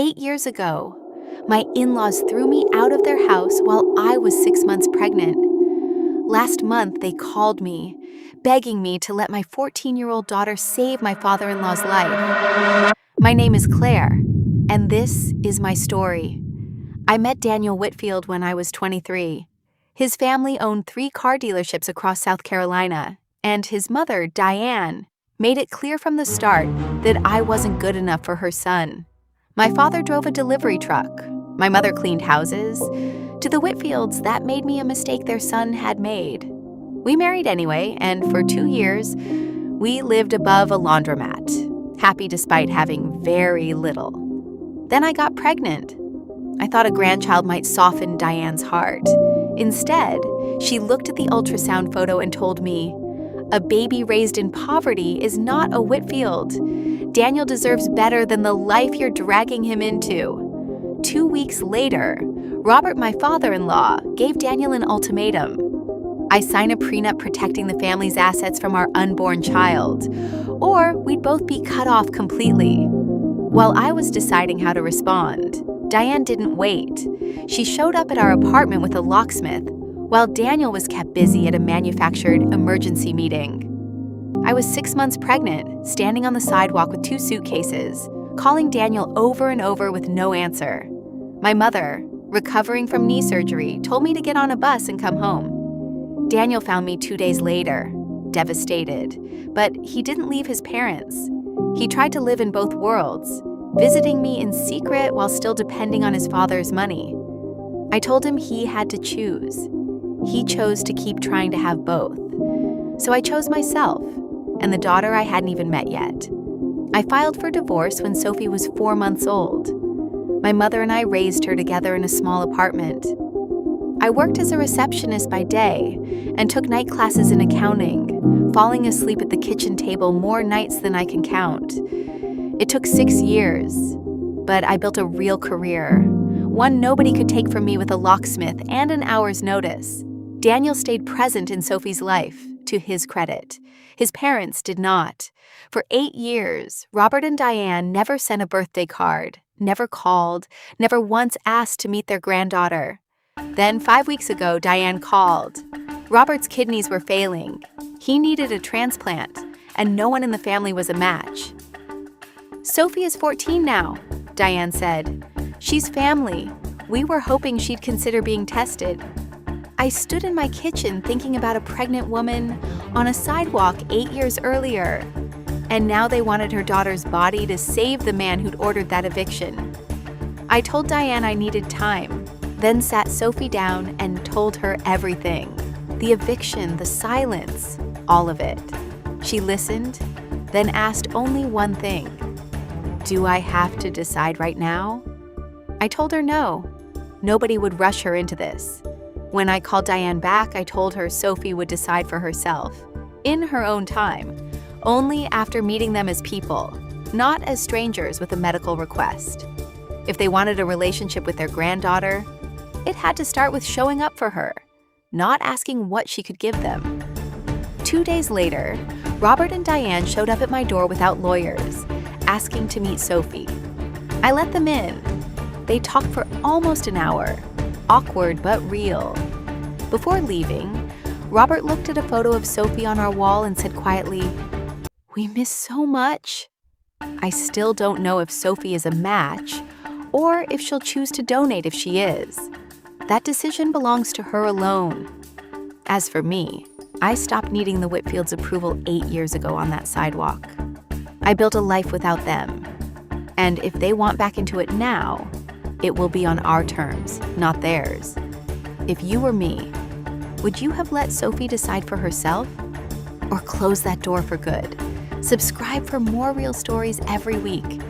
8 years ago, my in-laws threw me out of their house while I was 6 months pregnant. Last month, they called me, begging me to let my 14-year-old daughter save my father-in-law's life. My name is Claire, and this is my story. I met Daniel Whitfield when I was 23. His family owned 3 car dealerships across South Carolina, and his mother, Diane, made it clear from the start that I wasn't good enough for her son. My father drove a delivery truck. My mother cleaned houses. To the Whitfields, that made me a mistake their son had made. We married anyway, and for 2 years, we lived above a laundromat, happy despite having very little. Then I got pregnant. I thought a grandchild might soften Diane's heart. Instead, she looked at the ultrasound photo and told me, "A baby raised in poverty is not a Whitfield. Daniel deserves better than the life you're dragging him into." 2 weeks later, Robert, my father-in-law, gave Daniel an ultimatum. I sign a prenup protecting the family's assets from our unborn child, or we'd both be cut off completely. While I was deciding how to respond, Diane didn't wait. She showed up at our apartment with a locksmith, while Daniel was kept busy at a manufactured emergency meeting. I was 6 months pregnant, standing on the sidewalk with 2 suitcases, calling Daniel over and over with no answer. My mother, recovering from knee surgery, told me to get on a bus and come home. Daniel found me 2 days later, devastated, but he didn't leave his parents. He tried to live in both worlds, visiting me in secret while still depending on his father's money. I told him he had to choose. He chose to keep trying to have both. So I chose myself, and the daughter I hadn't even met yet. I filed for divorce when Sophie was 4 months old. My mother and I raised her together in a small apartment. I worked as a receptionist by day and took night classes in accounting, falling asleep at the kitchen table more nights than I can count. It took 6 years, but I built a real career, one nobody could take from me with a locksmith and an hour's notice. Daniel stayed present in Sophie's life, to his credit. His parents did not. For 8 years, Robert and Diane never sent a birthday card, never called, never once asked to meet their granddaughter. Then 5 weeks ago, Diane called. Robert's kidneys were failing. He needed a transplant, and no one in the family was a match. "Sophie is 14 now," Diane said. "She's family. We were hoping she'd consider being tested." I stood in my kitchen thinking about a pregnant woman on a sidewalk 8 years earlier, and now they wanted her daughter's body to save the man who'd ordered that eviction. I told Diane I needed time, then sat Sophie down and told her everything. The eviction, the silence, all of it. She listened, then asked only one thing. "Do I have to decide right now?" I told her no. Nobody would rush her into this. When I called Diane back, I told her Sophie would decide for herself, in her own time, only after meeting them as people, not as strangers with a medical request. If they wanted a relationship with their granddaughter, it had to start with showing up for her, not asking what she could give them. 2 days later, Robert and Diane showed up at my door without lawyers, asking to meet Sophie. I let them in. They talked for almost an hour, awkward but real. Before leaving, Robert looked at a photo of Sophie on our wall and said quietly, "We miss so much." I still don't know if Sophie is a match or if she'll choose to donate if she is. That decision belongs to her alone. As for me, I stopped needing the Whitfields' approval 8 years ago on that sidewalk. I built a life without them. And if they want back into it now, it will be on our terms, not theirs. If you were me, would you have let Sophie decide for herself? Or close that door for good? Subscribe for more real stories every week.